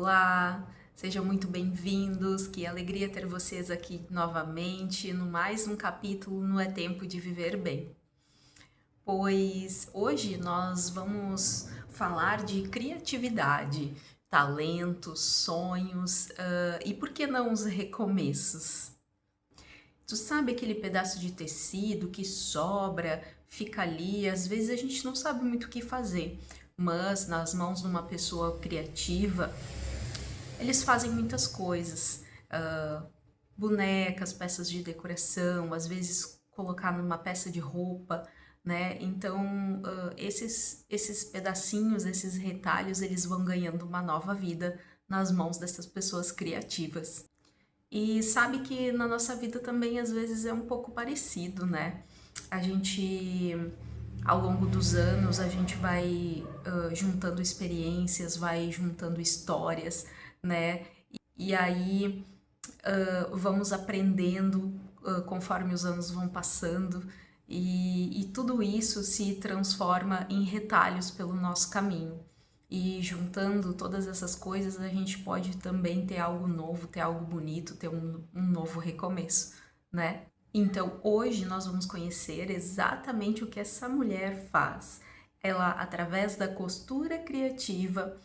Olá, sejam muito bem-vindos. Que alegria ter vocês aqui novamente no mais um capítulo no É Tempo de Viver Bem. Pois hoje nós vamos falar de criatividade, talentos, sonhos e por que não os recomeços? Tu sabe aquele pedaço de tecido que sobra, fica ali, às vezes a gente não sabe muito o que fazer, mas nas mãos de uma pessoa criativa, eles fazem muitas coisas, bonecas, peças de decoração, às vezes colocar numa peça de roupa, né? Então, esses pedacinhos, esses retalhos, eles vão ganhando uma nova vida nas mãos dessas pessoas criativas. E sabe que na nossa vida também às vezes é um pouco parecido, né? A gente, ao longo dos anos, a gente vai juntando experiências, vai juntando histórias, né? E aí vamos aprendendo conforme os anos vão passando e tudo isso se transforma em retalhos pelo nosso caminho. E juntando todas essas coisas, a gente pode também ter algo novo, ter algo bonito, ter um novo recomeço, né? Então, hoje nós vamos conhecer exatamente o que essa mulher faz. Ela, através da costura criativa,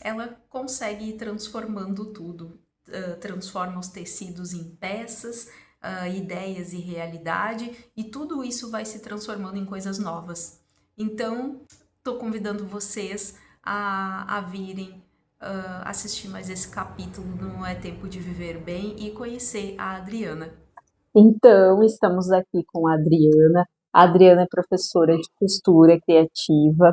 ela consegue ir transformando tudo, transforma os tecidos em peças, ideias e realidade, e tudo isso vai se transformando em coisas novas. Então, estou convidando vocês a virem assistir mais esse capítulo no É Tempo de Viver Bem e conhecer a Adriana. Então, estamos aqui com a Adriana. A Adriana é professora de costura criativa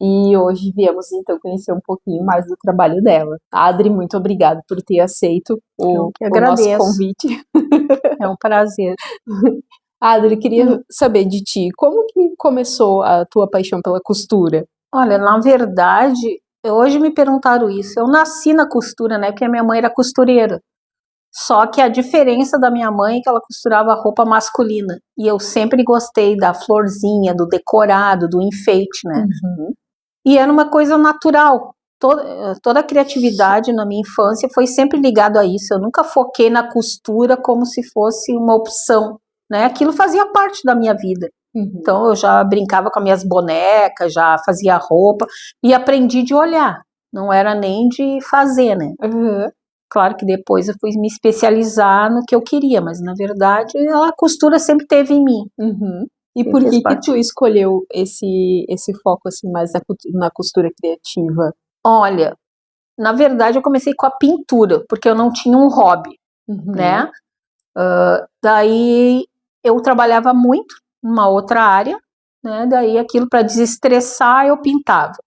e hoje viemos então conhecer um pouquinho mais do trabalho dela. Adri, muito obrigada por ter aceito Eu que o nosso agradeço. convite. É um prazer. Adri, queria saber de ti, como que começou a tua paixão pela costura? Olha, na verdade, hoje me perguntaram isso. Eu nasci na costura, né? Porque a minha mãe era costureira. Só que a diferença da minha mãe é que ela costurava roupa masculina. E eu sempre gostei da florzinha, do decorado, do enfeite, né? Uhum. E era uma coisa natural. Toda a criatividade na minha infância foi sempre ligado a isso. Eu nunca foquei na costura como se fosse uma opção, né? Aquilo fazia parte da minha vida. Uhum. Então eu já brincava com as minhas bonecas, já fazia roupa e aprendi de olhar. Não era nem de fazer, né? Uhum. Claro que depois eu fui me especializar no que eu queria, mas na verdade a costura sempre teve em mim. Uhum. E E por fez que parte. tu escolheu esse foco assim mais na costura criativa? Olha, na verdade eu comecei com a pintura, porque eu não tinha um hobby, Uhum. né? Daí eu trabalhava muito numa outra área, né? Daí aquilo para desestressar eu pintava.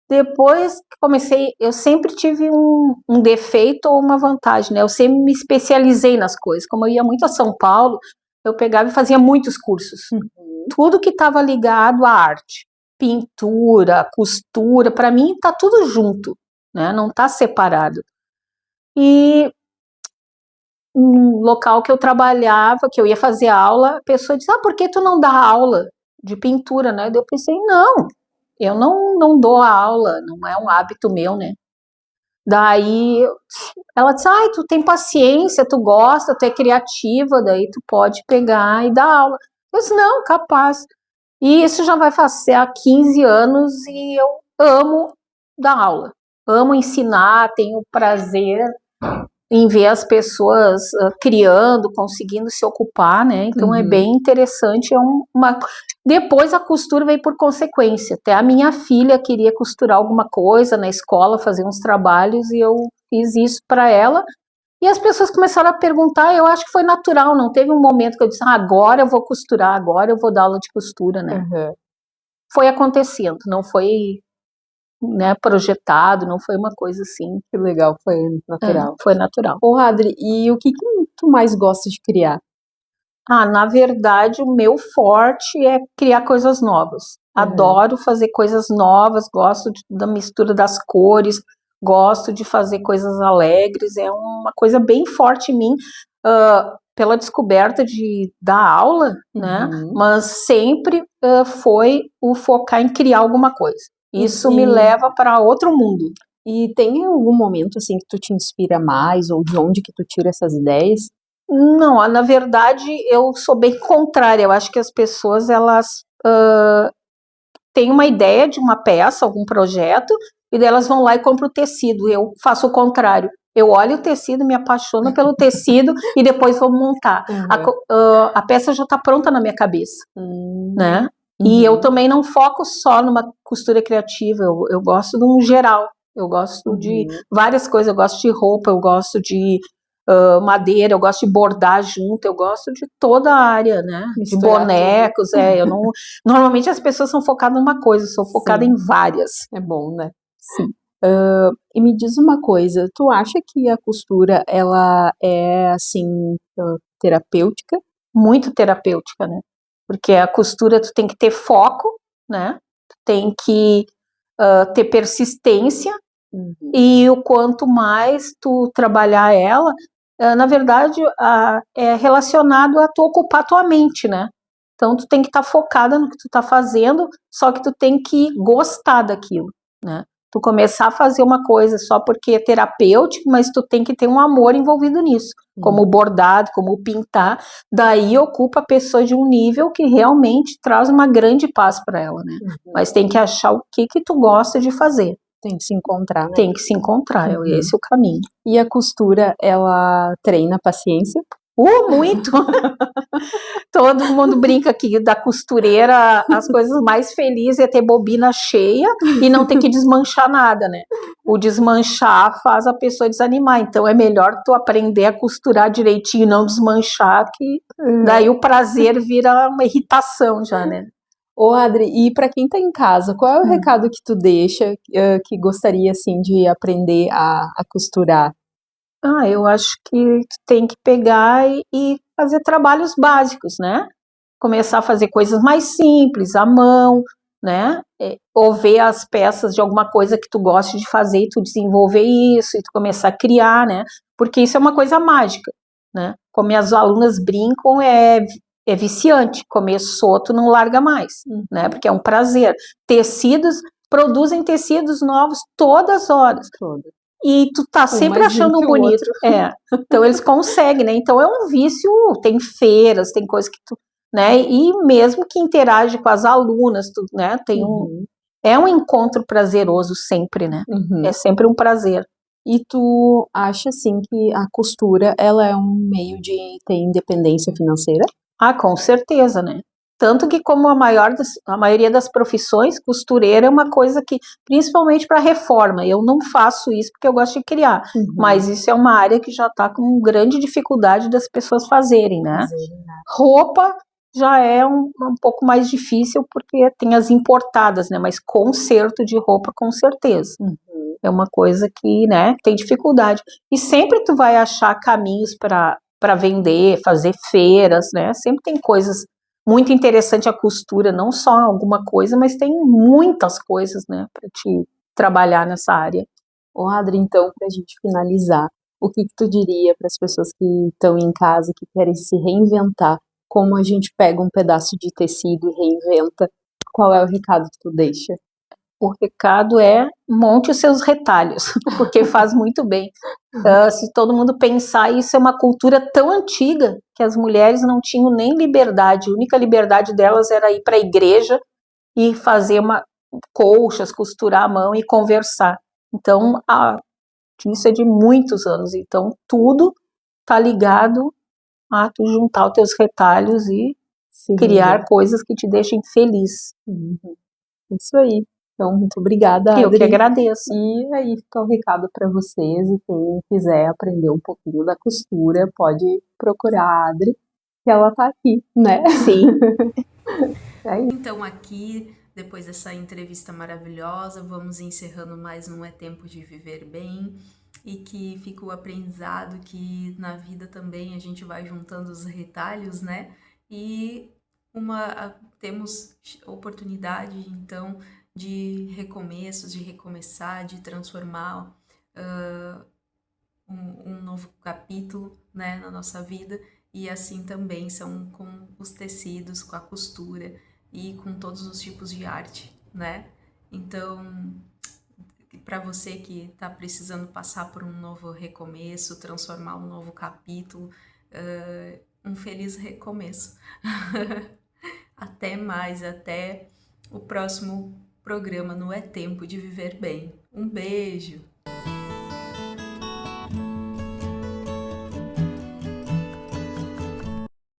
Depois que comecei, eu sempre tive um defeito ou uma vantagem, né? Eu sempre me especializei nas coisas. Como eu ia muito a São Paulo, eu pegava e fazia muitos cursos. Uhum. Tudo que estava ligado à arte, pintura, costura, para mim tá tudo junto, né? Não tá separado. E um local que eu trabalhava, que eu ia fazer aula, a pessoa disse: por que tu não dá aula de pintura, né? Eu pensei: não, eu não dou a aula, não é um hábito meu, né? Daí ela disse: tu tem paciência, tu gosta, tu é criativa, daí tu pode pegar e dar aula. Eu disse: não, capaz. E isso já vai fazer há 15 anos e eu amo dar aula. Amo ensinar, tenho prazer em ver as pessoas criando, conseguindo se ocupar, né? Então é bem interessante. Depois a costura veio por consequência. Até a minha filha queria costurar alguma coisa na escola, fazer uns trabalhos, e eu fiz isso para ela. E as pessoas começaram a perguntar, eu acho que foi natural, não teve um momento que eu disse: agora eu vou costurar, agora eu vou dar aula de costura, né? Uhum. Foi acontecendo, não foi, né, projetado, não foi uma coisa assim. Que legal, foi natural. Foi natural. Ô, Adri, e o que tu mais gosta de criar? Na verdade, o meu forte é criar coisas novas. Adoro fazer coisas novas, gosto da mistura das cores, gosto de fazer coisas alegres, é uma coisa bem forte em mim, pela descoberta de dar aula, né? Mas sempre foi o focar em criar alguma coisa. Isso me leva para outro mundo. E tem algum momento, assim, que tu te inspira mais, ou de onde que tu tira essas ideias? Não, na verdade, eu sou bem contrária. Eu acho que as pessoas, elas têm uma ideia de uma peça, algum projeto, e daí elas vão lá e compram o tecido. Eu faço o contrário. Eu olho o tecido, me apaixono pelo tecido e depois vou montar. A peça já está pronta na minha cabeça, né? E eu também não foco só numa costura criativa, eu gosto de um geral. Eu gosto de várias coisas, eu gosto de roupa, eu gosto de madeira, eu gosto de bordar junto, eu gosto de toda a área, né? De Misturar bonecos, eu não. Normalmente as pessoas são focadas numa coisa, eu sou focada Sim. em várias. É bom, né? Sim. E me diz uma coisa, tu acha que a costura, ela é, assim, terapêutica? Muito terapêutica, né? Porque a costura tu tem que ter foco, né? Tu tem que ter persistência, e o quanto mais tu trabalhar ela, na verdade, é relacionado a tu ocupar tua mente, né? Então tu tem que estar focada no que tu tá fazendo, só que tu tem que gostar daquilo, né? Tu começar a fazer uma coisa só porque é terapêutico, mas tu tem que ter um amor envolvido nisso, como o bordado, como o pintar, daí ocupa a pessoa de um nível que realmente traz uma grande paz para ela, né? Mas tem que achar o que tu gosta de fazer. Tem que se encontrar, né? Tem que se encontrar, esse é o caminho. E a costura, ela treina a paciência? Muito! Todo mundo brinca que da costureira as coisas mais felizes é ter bobina cheia e não ter que desmanchar nada, né? O desmanchar faz a pessoa desanimar, então é melhor tu aprender a costurar direitinho e não desmanchar, que daí o prazer vira uma irritação já, né? Ô, Adri, e para quem tá em casa, qual é o recado que tu deixa que gostaria, assim, de aprender a costurar? Eu acho que tu tem que pegar e fazer trabalhos básicos, né? Começar a fazer coisas mais simples, à mão, né? Ou ver as peças de alguma coisa que tu goste de fazer e tu desenvolver isso, e tu começar a criar, né? Porque isso é uma coisa mágica, né? Como minhas alunas brincam, é viciante. Começou, tu não larga mais, né? Porque é um prazer. Produzem tecidos novos todas as horas. E tu tá sempre achando um bonito. Então eles conseguem, né? Então é um vício, tem feiras, tem coisas que tu, né? E mesmo que interage com as alunas, tu, né? É um encontro prazeroso sempre, né? É sempre um prazer. E tu acha, assim, que a costura, ela é um meio de ter independência financeira? Com certeza, né? Tanto que, como a maioria das profissões, costureira é uma coisa que, principalmente para reforma, eu não faço isso porque eu gosto de criar, mas isso é uma área que já está com grande dificuldade das pessoas fazerem, né? Roupa já é um pouco mais difícil porque tem as importadas, né? Mas conserto de roupa, com certeza. É uma coisa que, né, tem dificuldade. E sempre tu vai achar caminhos para vender, fazer feiras, né? Sempre tem coisas muito interessantes, a costura, não só alguma coisa, mas tem muitas coisas, né, para te trabalhar nessa área. Ô, Adri, então, para a gente finalizar, o que tu diria para as pessoas que estão em casa, que querem se reinventar? Como a gente pega um pedaço de tecido e reinventa? Qual é o recado que tu deixa? O recado é monte os seus retalhos, porque faz muito bem. Se todo mundo pensar, isso é uma cultura tão antiga que as mulheres não tinham nem liberdade. A única liberdade delas era ir para a igreja e fazer colchas, costurar a mão e conversar. Então, isso é de muitos anos. Então, tudo está ligado a tu juntar os teus retalhos e criar coisas que te deixem feliz. Isso aí. Então, muito obrigada, Adri. Eu que agradeço. E aí fica o recado para vocês, e quem quiser aprender um pouquinho da costura, pode procurar a Adri, que ela tá aqui, né? Sim. Então aqui, depois dessa entrevista maravilhosa, vamos encerrando mais um É Tempo de Viver Bem, e que fica o aprendizado que na vida também a gente vai juntando os retalhos, né? E temos oportunidade, então, de recomeços, de recomeçar, de transformar um novo capítulo, né, na nossa vida. E assim também são com os tecidos, com a costura e com todos os tipos de arte, né? Então, para você que está precisando passar por um novo recomeço, transformar um novo capítulo, um feliz recomeço. Até mais, até o próximo programa no É Tempo de Viver Bem. Um beijo!